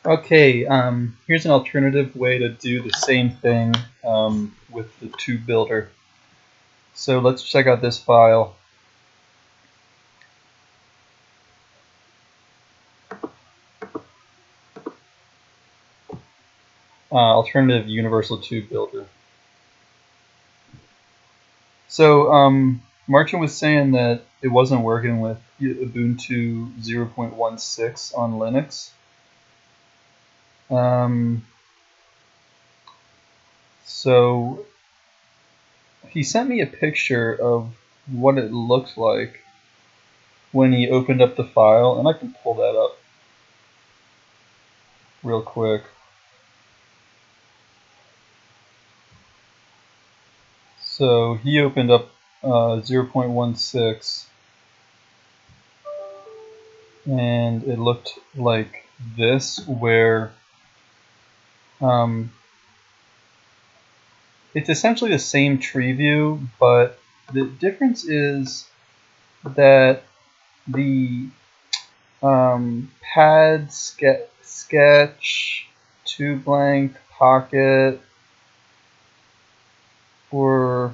Okay, here's an alternative way to do the same thing with the tube builder. So let's check out this file. Alternative universal tube builder. So Martin was saying that it wasn't working with Ubuntu 0.16 on Linux. So he sent me a picture of what it looked like when he opened up the file, and I can pull that up real quick. So he opened up 0.16, and it looked like this, where it's essentially the same tree view, but the difference is that the pad, sketch, tube length, pocket, or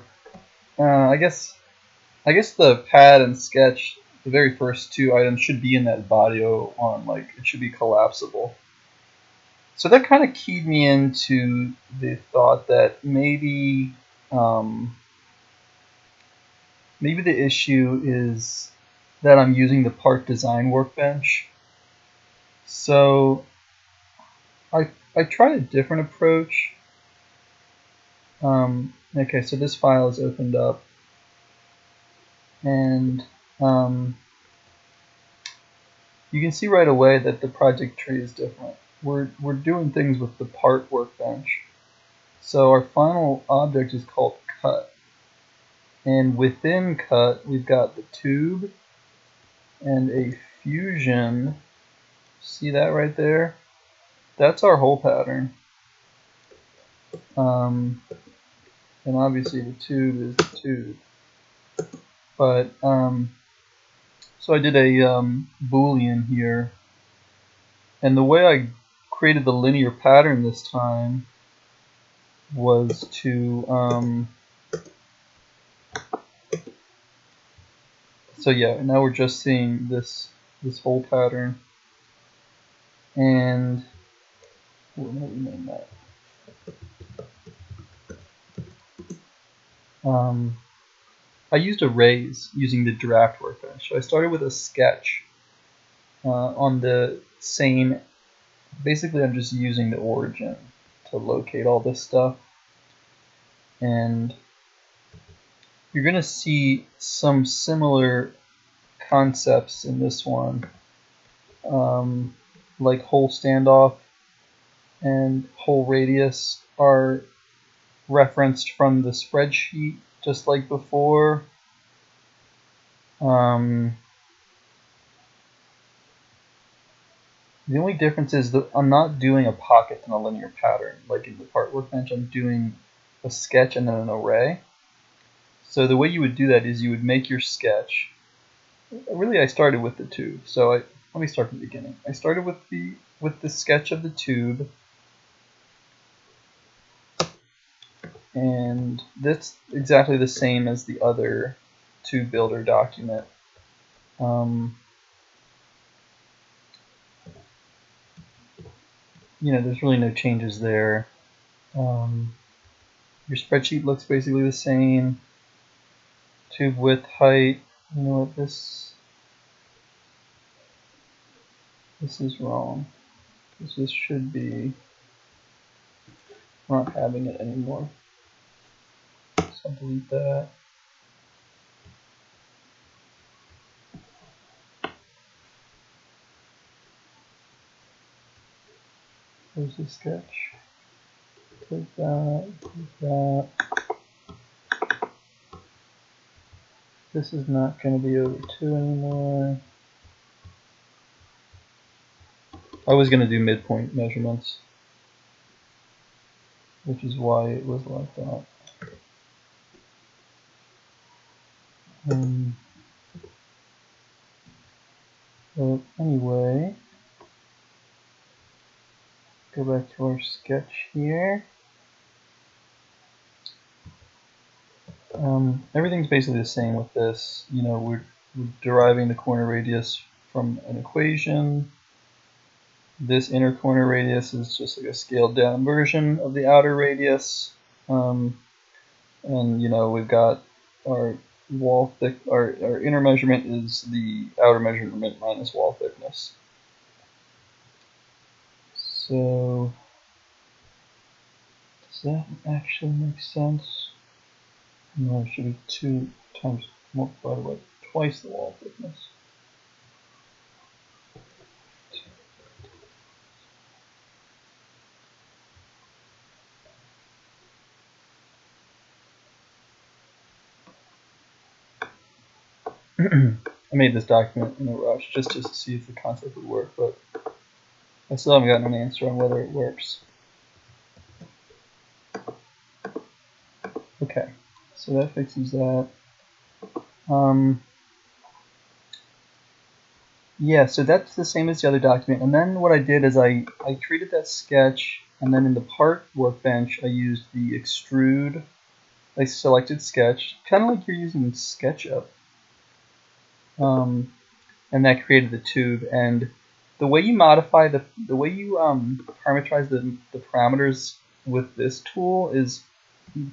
I guess the pad and sketch, the very first two items, should be in that Vadio on, like, it should be collapsible. So that kind of keyed me into the thought that maybe maybe the issue is that I'm using the part design workbench. So I tried a different approach. Okay, so this file is opened up, and you can see right away that the project tree is different. We're doing things with the part workbench. So our final object is called cut. And within cut, we've got the tube and a fusion. See that right there? That's our hole pattern. And obviously the tube is the tube. But so I did a Boolean here. And the way I created the linear pattern this time was to so yeah, now we're just seeing this whole pattern, and we'll rename that. I used arrays using the draft workbench. So I started with a sketch on the same. Basically, I'm just using the origin to locate all this stuff, and you're gonna see some similar concepts in this one, like hole standoff and hole radius are referenced from the spreadsheet, just like before. The only difference is that I'm not doing a pocket and a linear pattern like in the part workbench. I'm doing a sketch and then an array. So the way you would do that is you would make your sketch. Really, I started with the tube. So let me start from the beginning. I started with the sketch of the tube, and that's exactly the same as the other tube builder document. There's really no changes there. Your spreadsheet looks basically the same. Tube width, height. You know what, this is wrong. This should be not having it anymore. So I'll delete that. There's the sketch. Click that, click that. This is not going to be over 2 anymore. I was going to do midpoint measurements, which is why it was like that. But anyway, go back to our sketch here. Everything's basically the same with this. You know, we're deriving the corner radius from an equation. This inner corner radius is just like a scaled down version of the outer radius. And you know, we've got our wall thick, our inner measurement is the outer measurement minus wall thickness. So does that actually make sense? No, it should be 2 times multiplied by twice the wall thickness. I made this document in a rush just to see if the concept would work, but I still haven't gotten an answer on whether it works. Okay, so that fixes that. Yeah, so that's the same as the other document. And then what I did is I created that sketch, and then in the part workbench, I used the extrude. I selected sketch, kind of like you're using SketchUp. And that created the tube. And the way you modify the way you parameterize the parameters with this tool is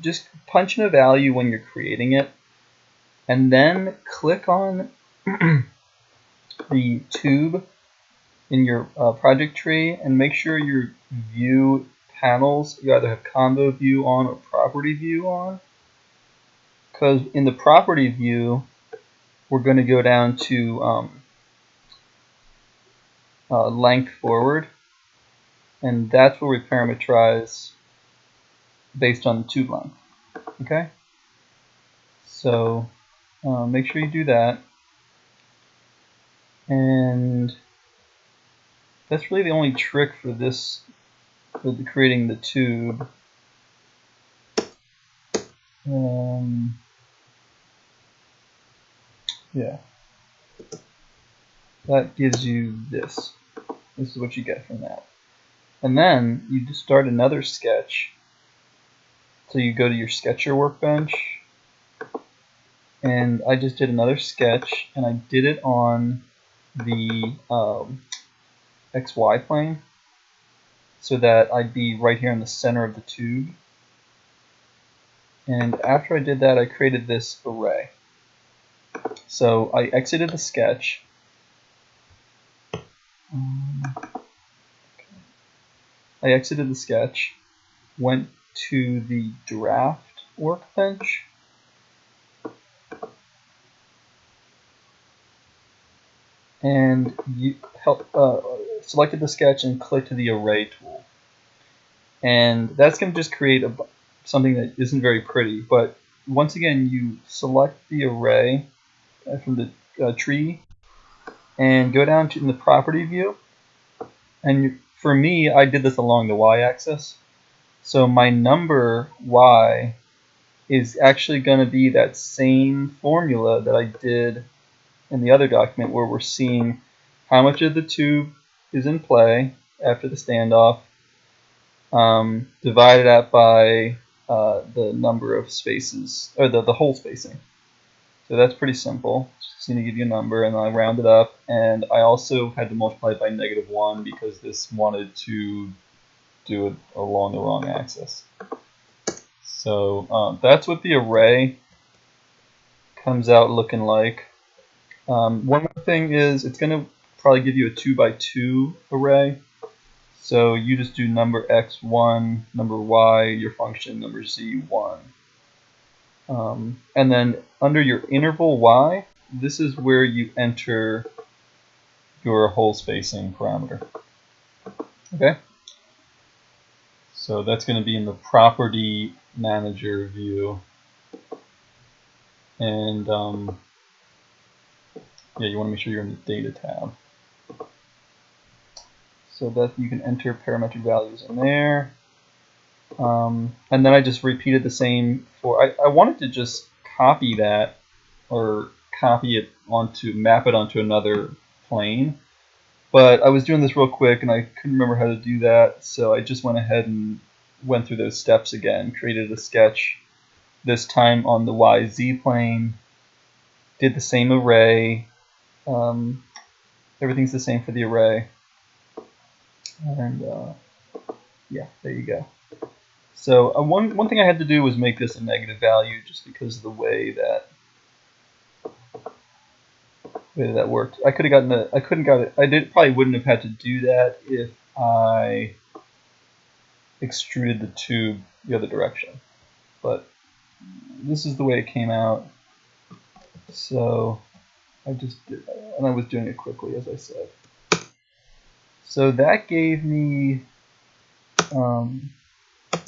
just punch in a value when you're creating it, and then click on the tube in your project tree and make sure your view panels, you either have combo view on or property view on, because in the property view we're going to go down to length forward, and that's where we parameterize based on the tube length. Okay, so make sure you do that, and that's really the only trick for this, for creating the tube. Yeah, that gives you this. This is what you get from that. And then you just start another sketch. So you go to your Sketcher workbench, and I just did another sketch, and I did it on the XY plane so that I'd be right here in the center of the tube. And after I did that, I created this array. So I exited the sketch. I exited the sketch, went to the draft workbench, and selected the sketch and clicked the array tool. And that's going to just create something that isn't very pretty, but once again you select the array from the tree and go down to in the property view, and for me I did this along the y-axis, so my number y is actually going to be that same formula that I did in the other document, where we're seeing how much of the tube is in play after the standoff, divided out by the number of spaces, or the hole spacing. So that's pretty simple. Just going to give you a number, and I round it up, and I also had to multiply it by -1 because this wanted to do it along the wrong axis. So that's what the array comes out looking like. One more thing is it's going to probably give you a 2 by 2 array. So you just do number x1, number y, your function, number z1. And then under your interval y, this is where you enter your hole spacing parameter. Okay? So that's going to be in the property manager view. And yeah, you want to make sure you're in the data tab. So that you can enter parametric values in there. And then I just repeated the same for, I wanted to just copy that, or copy it onto, map it onto another plane. But I was doing this real quick and I couldn't remember how to do that, so I just went ahead and went through those steps again, created a sketch, this time on the YZ plane, did the same array, everything's the same for the array, and yeah, there you go. So one thing I had to do was make this a negative value just because of the way that worked. I could have gotten I couldn't got it. Probably wouldn't have had to do that if I extruded the tube the other direction. But this is the way it came out. So I just did that, and I was doing it quickly, as I said. So that gave me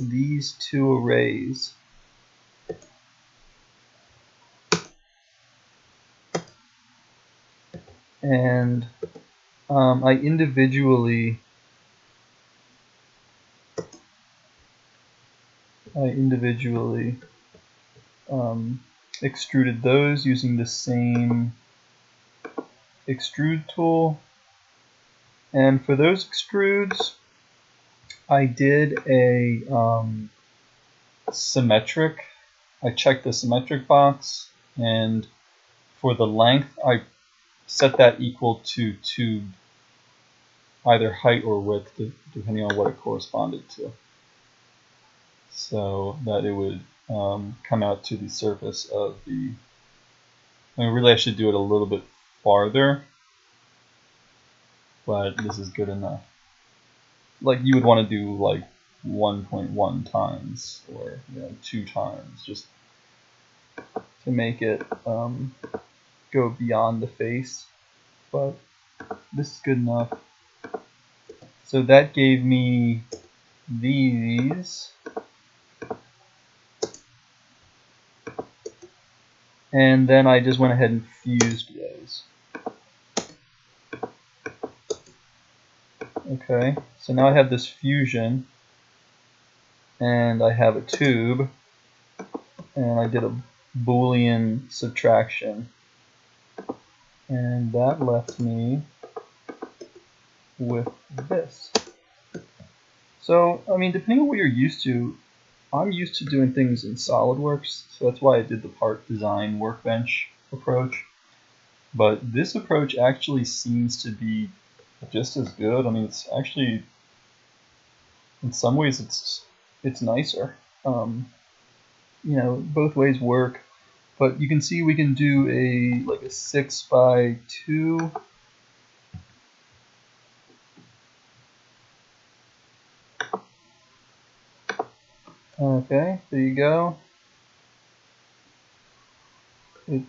these two arrays. And I individually extruded those using the same extrude tool. And for those extrudes, I did a symmetric. I checked the symmetric box, and for the length, I set that equal to tube, either height or width, depending on what it corresponded to, so that it would come out to the surface of the. I mean, really, I should do it a little bit farther, but this is good enough. Like, you would want to do like 1.1 times or 2 times, just to make it go beyond the face, but this is good enough. So that gave me these, and then I just went ahead and fused those. Okay, so now I have this fusion, and I have a tube, and I did a Boolean subtraction, and that left me with this. So, I mean, depending on what you're used to, I'm used to doing things in SolidWorks, so that's why I did the part design workbench approach. But this approach actually seems to be just as good. I mean, it's actually, in some ways, it's nicer. Both ways work, but you can see we can do a 6x2. Okay, there you go. It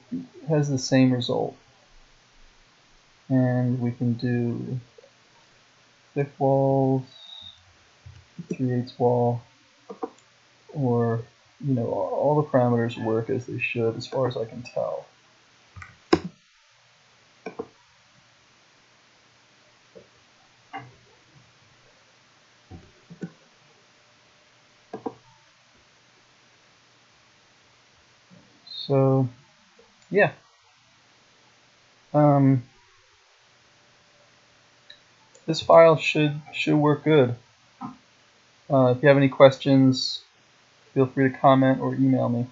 has the same result. And we can do thick walls, 3/8 wall, or, all the parameters work as they should as far as I can tell. So, yeah. This file should work good. If you have any questions, feel free to comment or email me.